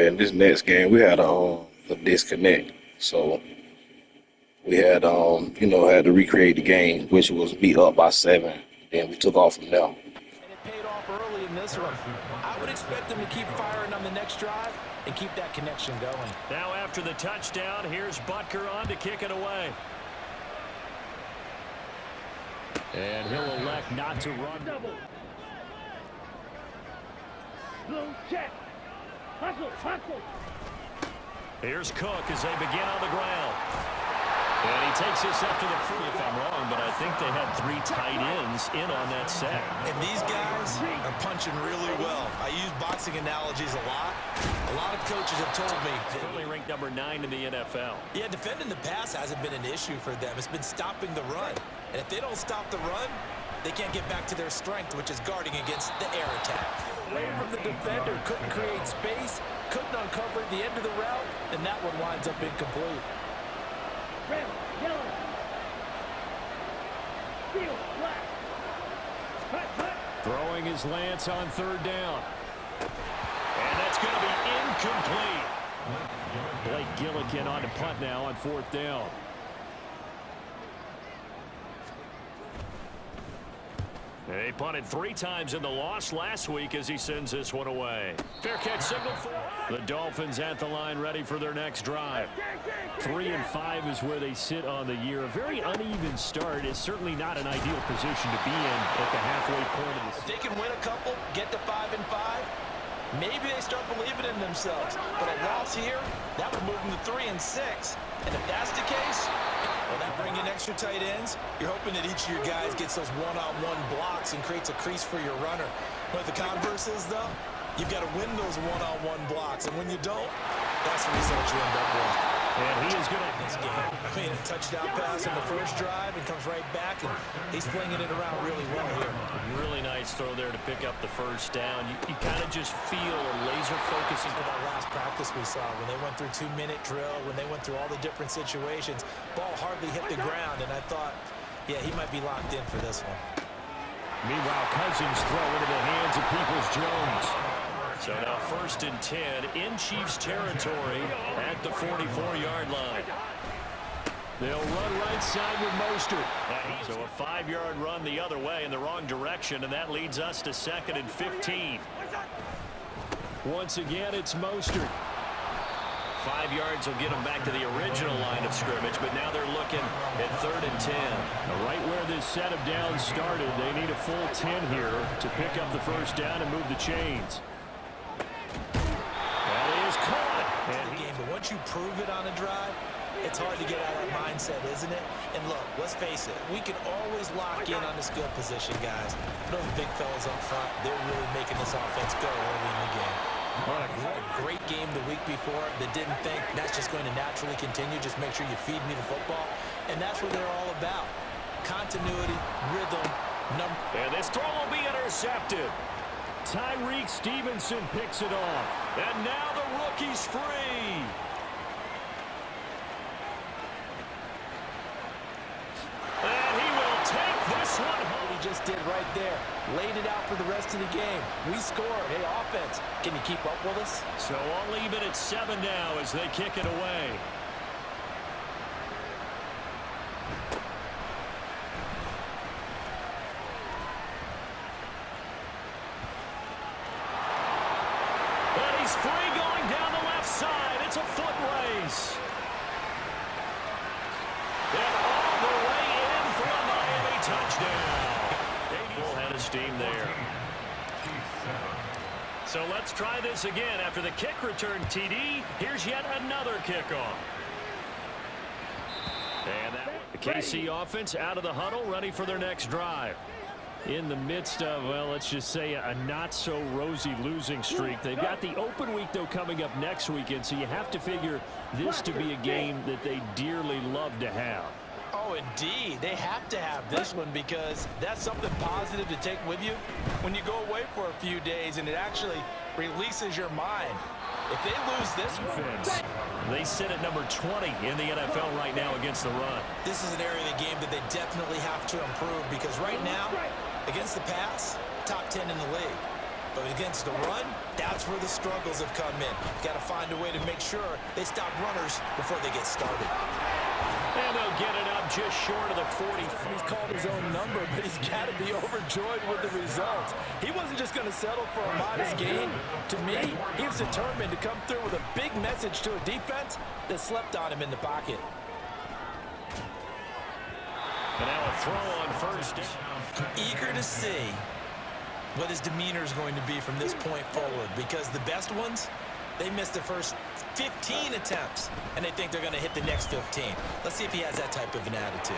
in this next game, we had a disconnect. So we had, had to recreate the game, which was beat up by 7. Then we took off from there. And it paid off early in this one. I would expect them to keep firing on the next drive and keep that connection going. Now after the touchdown, here's Butker on to kick it away. And he'll elect not to run. Double. Slow check. Hustle. Here's Cook as they begin on the ground. And he takes this up to the free, if I'm wrong, but I think they had 3 tight ends in on that set. And these guys are punching really well. I use boxing analogies a lot. A lot of coaches have told me. Currently ranked number 9 in the NFL. Yeah, defending the pass hasn't been an issue for them. It's been stopping the run. And if they don't stop the run, they can't get back to their strength, which is guarding against the air attack. Away from the defender, couldn't create space, couldn't uncover the end of the route, and that one winds up incomplete. Red, yellow. Steel, black. Cut. Throwing his lance on 3rd down. And that's going to be incomplete. Blake Gillikin on to punt now on 4th down. They punted 3 times in the loss last week as he sends this one away. Fair catch signal for the Dolphins at the line, ready for their next drive. 3-5 is where they sit on the year. A very uneven start is certainly not an ideal position to be in at the halfway point of this. If they can win a couple, get to 5-5, maybe they start believing in themselves. But a loss here, that would move them to 3-6. And if that's the case, well, that bring in extra tight ends. You're hoping that each of your guys gets those one-on-one blocks and creates a crease for your runner. But the converse is, though, you've got to win those one-on-one blocks. And when you don't, that's the result you end up with. And he is going to this game. I mean, a touchdown pass on the first drive and comes right back, and he's flinging it around really well here. Really nice throw there to pick up the first down. You kind of just feel a laser focusing. For that last practice we saw, when they went through 2-minute drill, when they went through all the different situations, ball hardly hit the ground, and I thought, yeah, he might be locked in for this one. Meanwhile, Cousins throw into the hands of Peoples-Jones. So now 1st and 10 in Chiefs territory at the 44-yard line. They'll run right side with Mostert. So a 5-yard run the other way in the wrong direction, and that leads us to 2nd and 15. Once again, it's Mostert. 5 yards will get them back to the original line of scrimmage, but now they're looking at 3rd and 10. Right where this set of downs started, they need a full 10 here to pick up the first down and move the chains. That is caught. But once you prove it on a drive, it's hard to get out of that mindset, isn't it? And look, let's face it, we can always lock in on the skill position, guys. Those big fellas up front, they're really making this offense go early in the game. What a great game the week before that didn't think that's just going to naturally continue. Just make sure you feed me the football. And that's what they're all about. Continuity, rhythm, number. And this throw will be intercepted. Tyreek Stevenson picks it off. And now the rookie's free. And he will take this one home. He just did right there. Laid it out for the rest of the game. We scored. Hey, offense, can you keep up with us? So I'll leave it at 7 now as they kick it away. And he's free going down the left side. It's a foot race. And all the way in for a Miami touchdown. Full head of steam there. So let's try this again. After the kick return TD, here's yet another kickoff. And that the KC offense out of the huddle, ready for their next drive. In the midst of, well, let's just say a not-so-rosy losing streak. They've got the open week, though, coming up next weekend, so you have to figure this to be a game that they dearly love to have. Oh, indeed. They have to have this one because that's something positive to take with you when you go away for a few days, and it actually releases your mind. If they lose this defense, they sit at number 20 in the NFL right now against the run. This is an area of the game that they definitely have to improve because right now, against the pass, top 10 in the league. But against the run, that's where the struggles have come in. Got to find a way to make sure they stop runners before they get started. And they'll get it up just short of the 40. He's called his own number, but he's got to be overjoyed with the results. He wasn't just going to settle for a modest gain. To me, he was determined to come through with a big message to a defense that slept on him in the pocket. And now a throw on first. Eager to see what his demeanor is going to be from this point forward, because the best ones, they missed the first 15 attempts, and they think they're going to hit the next 15. Let's see if he has that type of an attitude.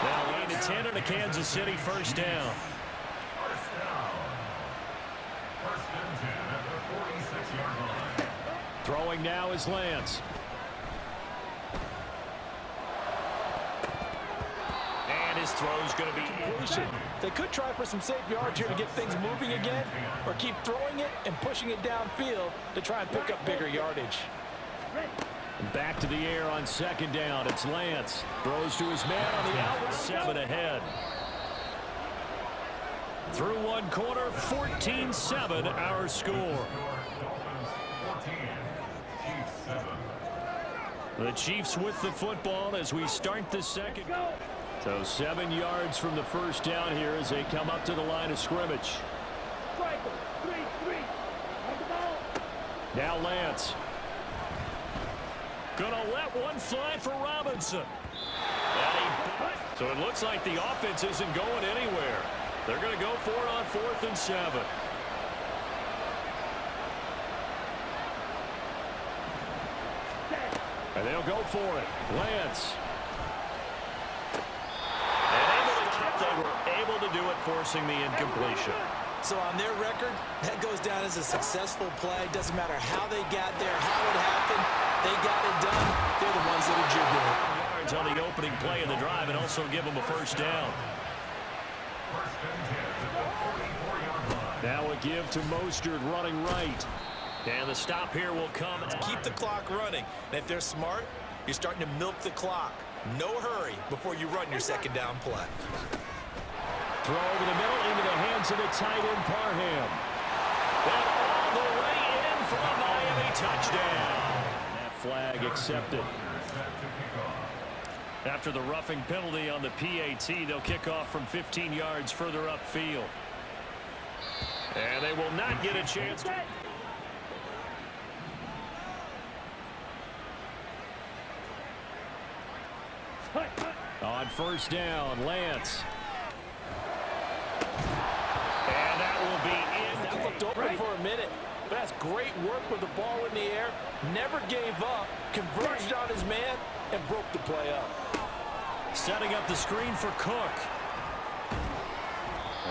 Now gain of 10 on a Kansas City first down. Throwing now is Lance. And his throw's going to be Completion. They could try for some safe yards here to get things moving again, or keep throwing it and pushing it downfield to try and pick up bigger yardage. back to the air on second down. It's Lance. Throws to his man on the out. 7 ahead. Through one quarter, 14-7 our score. The Chiefs with the football as we start the second. So 7 yards from the first down here as they come up to the line of scrimmage. Now Lance. Gonna let one fly for Robinson. So it looks like the offense isn't going anywhere. They're going to go for it on 4th and 7. And they'll go for it. Lance. And they were able to do it, forcing the incompletion. So on their record, that goes down as a successful play. Doesn't matter how they got there, how it happened. They got it done. They're the ones that are jubilant. Yards on the opening play of the drive and also give them a first down. Now a give to Mostert running right. And the stop here will come. Keep the clock running. And if they're smart, you're starting to milk the clock. No hurry before you run your second down play. Throw over the middle into the hands of the tight end, Parham. And all the way in for a Miami touchdown. That flag accepted. After the roughing penalty on the PAT, they'll kick off from 15 yards further upfield. And they will not get a chance to... On first down, Lance. And that will be in. That looked open for a minute. But that's great work with the ball in the air. Never gave up. Converged on his man and broke the play up. Setting up the screen for Cook.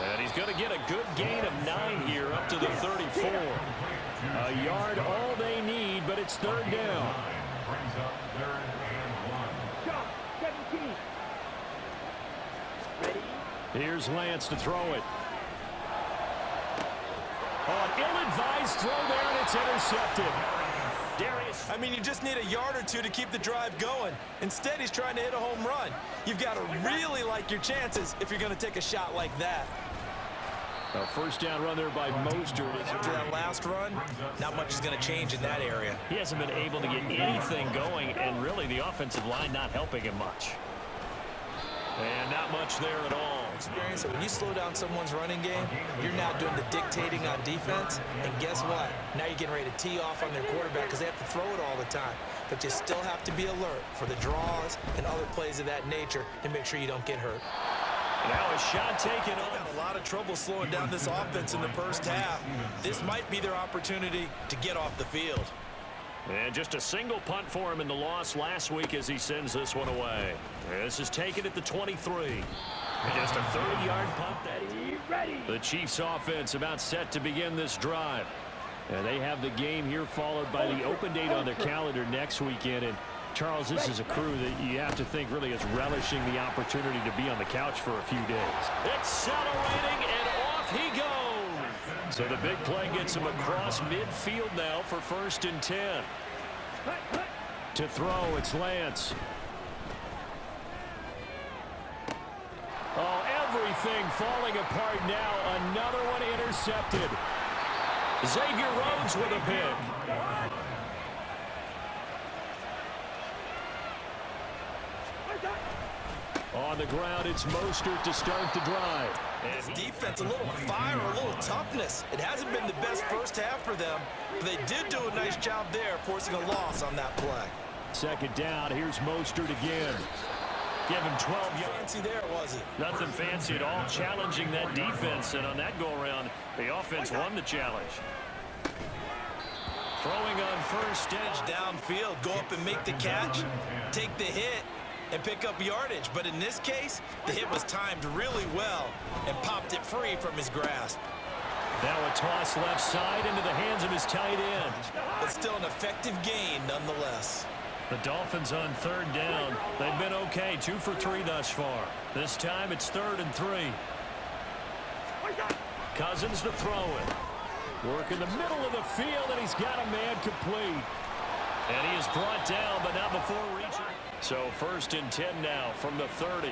And he's going to get a good gain of 9 here up to the 34. A yard all they need, but it's third down. Here's Lance to throw it. Oh, an ill-advised throw there, and it's intercepted. Darius. I mean, you just need a yard or two to keep the drive going. Instead, he's trying to hit a home run. You've got to really like your chances if you're going to take a shot like that. A first down run there by Mostert. After that last run, not much is going to change in that area. He hasn't been able to get anything going, and really the offensive line not helping him much. And not much there at all. Experience that when you slow down someone's running game, you're now doing the dictating on defense. And guess what? Now you're getting ready to tee off on their quarterback because they have to throw it all the time. But you still have to be alert for the draws and other plays of that nature to make sure you don't get hurt. Now a shot taken They've on. had a lot of trouble slowing down this offense in the first half. This might be their opportunity to get off the field. And just a single punt for him in the loss last week as he sends this one away. This is taken at the 23. Just a 30-yard punt. The Chiefs offense about set to begin this drive. And they have the game here followed by the open date on their calendar next weekend. And Charles, this is a crew that you have to think really is relishing the opportunity to be on the couch for a few days. Accelerating, and off he goes. So the big play gets him across midfield now for 1st and 10. To throw, it's Lance. Oh, everything falling apart now. Another one intercepted. Xavier Rhodes with a pick. On the ground, it's Mostert to start the drive. This defense, a little fire, a little toughness. It hasn't been the best first half for them, but they did do a nice job there, forcing a loss on that play. Second down, here's Mostert again. Give him 12 yards. Fancy there, was it? Nothing fancy at all, challenging that defense, and on that go-around, the offense won the challenge. Throwing on first edge Downfield, go up and make the catch, take the hit, and pick up yardage. But in this case, the hit was timed really well and popped it free from his grasp. Now a toss left side into the hands of his tight end. But still an effective gain nonetheless. The Dolphins on third down. They've been okay, 2 for 3 thus far. This time it's 3rd and 3. Cousins to throw it. Work in the middle of the field, and he's got a man complete. And he is brought down, but not before reaching. So 1st and 10 now from the 30.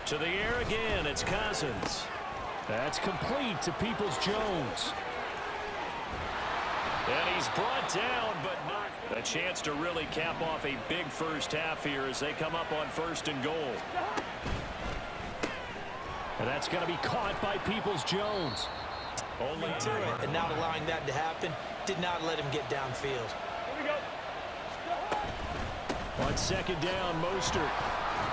To the air again, it's Cousins. That's complete to Peoples-Jones. And he's brought down, but not. A chance to really cap off a big first half here as they come up on 1st and goal. And that's going to be caught by Peoples-Jones. Only to it, and not allowing that to happen did not let him get downfield. On 2nd down, Mostert.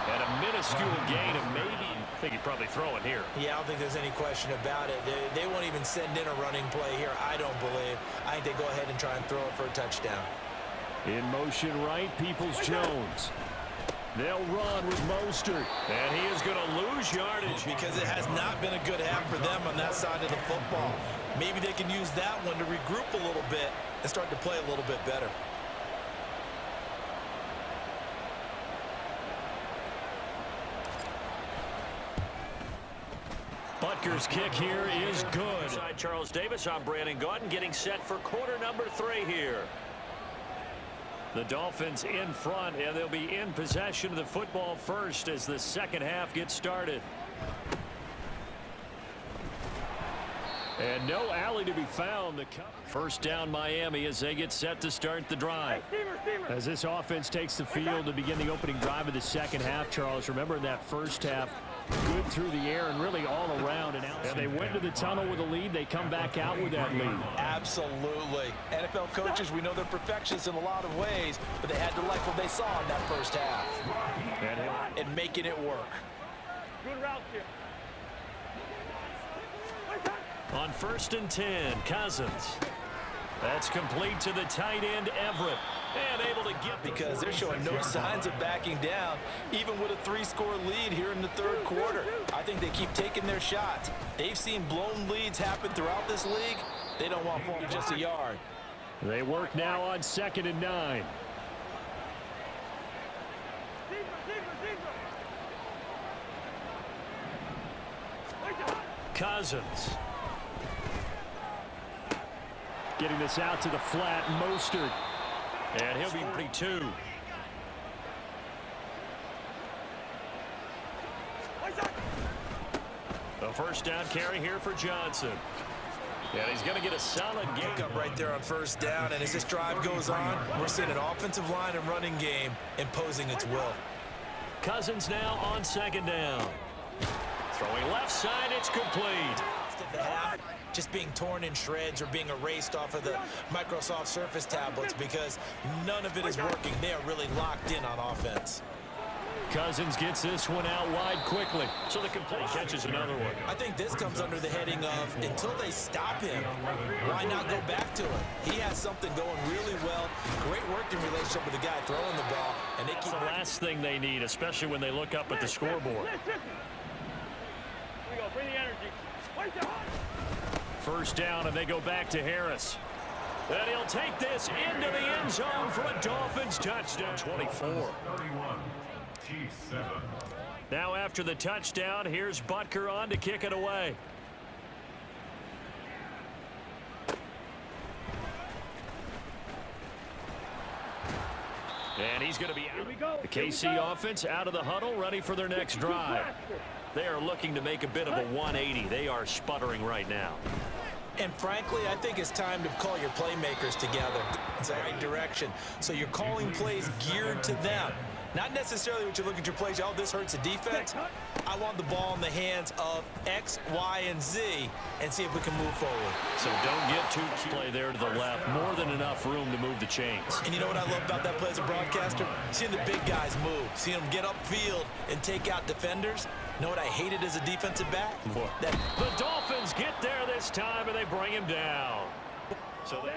And a minuscule gain of maybe. I think he'd probably throw it here. Yeah, I don't think there's any question about it. They won't even send in a running play here, I don't believe. I think they go ahead and try and throw it for a touchdown. In motion right, Peoples-Jones. They'll run with Mostert. And he is going to lose yardage. Because it has not been a good half for them on that side of the football. Maybe they can use that one to regroup a little bit and start to play a little bit better. Butker's kick here is good. Side Charles Davis on Brandon Gaudin getting set for quarter number 3 here. The Dolphins in front, and they'll be in possession of the football first as the second half gets started. And no alley to be found. First down Miami as they get set to start the drive. As this offense takes the field to begin the opening drive of the second half, Charles, remember in that first half, good through the air and really all around. And they went to the tunnel with a lead. They come back out with that lead. Absolutely. NFL coaches, we know they're perfectionists in a lot of ways, but they had to like what they saw in that first half. And making it work. Good route here. On 1st and 10, Cousins. That's complete to the tight end, Everett. And able to get because they're showing no signs of backing down, even with a 3-score lead here in the 3rd quarter. I think they keep taking their shots. They've seen blown leads happen throughout this league. They don't want more than just a yard. They work now on 2nd and 9. Cousins. Getting this out to the flat, Mostert. And he'll be 32. The first down carry here for Johnson. And he's going to get a solid game. Up right there on 1st down, and as this drive goes on, we're seeing an offensive line and running game imposing its will. Cousins now on 2nd down. Throwing left side, it's complete. The half just being torn in shreds or being erased off of the Microsoft Surface tablets because none of it is working. They are really locked in on offense. Cousins gets this one out wide quickly. So the complete catches another one. I think this comes under the heading of until they stop him, why not go back to him? He has something going really well. Great working relationship with the guy throwing the ball. And they keep the last thing they need, especially when they look up at the scoreboard. Here we go. Bring the energy. First down, and they go back to Harris. And he'll take this into the end zone for a Dolphins touchdown. 24. Now after the touchdown, here's Butker on to kick it away. And he's going to be out. The KC offense out of the huddle, ready for their next drive. They are looking to make a bit of a 180. They are sputtering right now. And frankly, I think it's time to call your playmakers together. It's the right direction. So you're calling plays geared to them. Not necessarily what you look at your plays, oh, this hurts the defense. I want the ball in the hands of X, Y, and Z and see if we can move forward. So don't get too play there to the left. More than enough room to move the chains. And you know what I love about that play as a broadcaster? Seeing the big guys move, seeing them get upfield and take out defenders. You know what I hated as a defensive back? The Dolphins get there this time, and they bring him down. So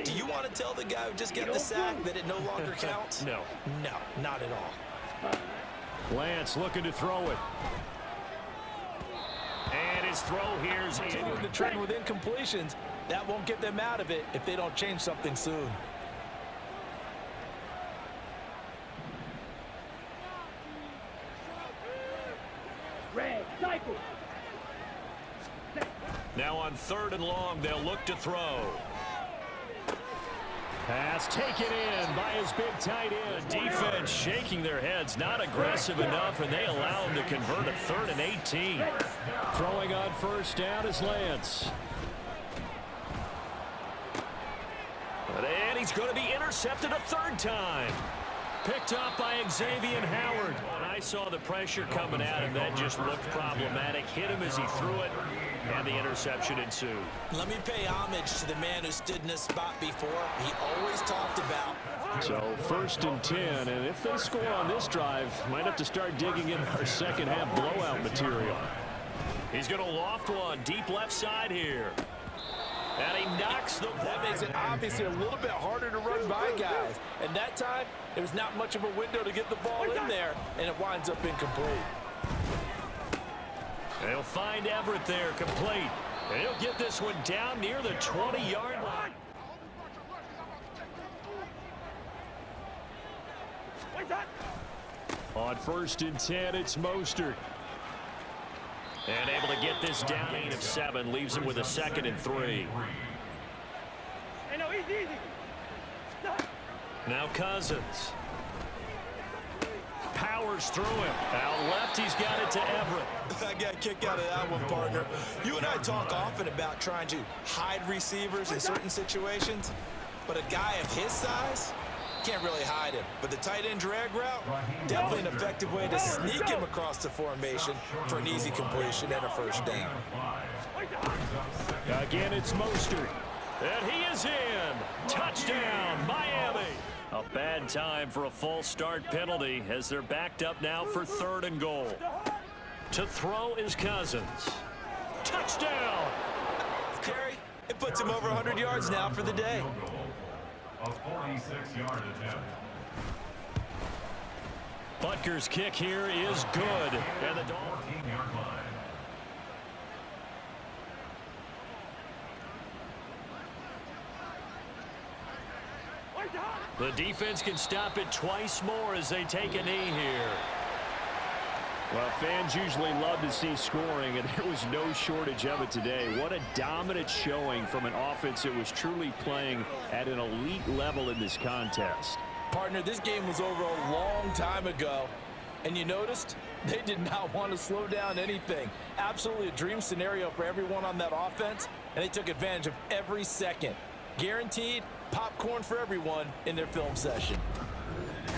do you want to tell the guy who just got the sack that it no longer counts? No. No, not at all. Lance looking to throw it. And his throw here's Continuing the trend with incompletions, that won't get them out of it if they don't change something soon. Now on 3rd and long, they'll look to throw. Pass taken in by his big tight end. Defense shaking their heads, not aggressive enough, and they allow him to convert a 3rd and 18. Throwing on 1st down is Lance. And he's going to be intercepted a 3rd time. Picked up by Xavier Howard. And I saw the pressure coming at him. That just looked problematic. Hit him as he threw it, and the interception ensued. Let me pay homage to the man who stood in this spot before. He always talked about. So 1st and 10, and if they score on this drive, might have to start digging in our second half blowout material. He's going to loft one deep left side here. And he knocks the... That makes it obviously a little bit harder to run by guys. And that time, there was not much of a window to get the ball in there, and it winds up incomplete. They'll find Everett there, complete. And he'll get this one down near the 20-yard line. On 1st and 10, it's Mostert. And able to get this down. Gain of 7 leaves him with a 2nd and 3. Hey, no, easy. Now Cousins. Powers through him. Out left, he's got it to Everett. I got a kick out of that one, partner. You and I talk often about trying to hide receivers in certain situations, but a guy of his size can't really hide him. But the tight end drag route, definitely an effective way to sneak him across the formation for an easy completion and a 1st down. Again, it's Mostert. And he is in. Touchdown, Miami. A bad time for a false start penalty as they're backed up now for 3rd and goal. To throw is Cousins. Touchdown. Terry, it puts him over 100 yards now for the day. A 46-yard attempt. Butker's kick here is good. And the 14-yard line. The defense can stop it twice more as they take a knee here. Well, fans usually love to see scoring, and there was no shortage of it today. What a dominant showing from an offense that was truly playing at an elite level in this contest. Partner, this game was over a long time ago, and you noticed they did not want to slow down anything. Absolutely a dream scenario for everyone on that offense, and they took advantage of every second. Guaranteed popcorn for everyone in their film session.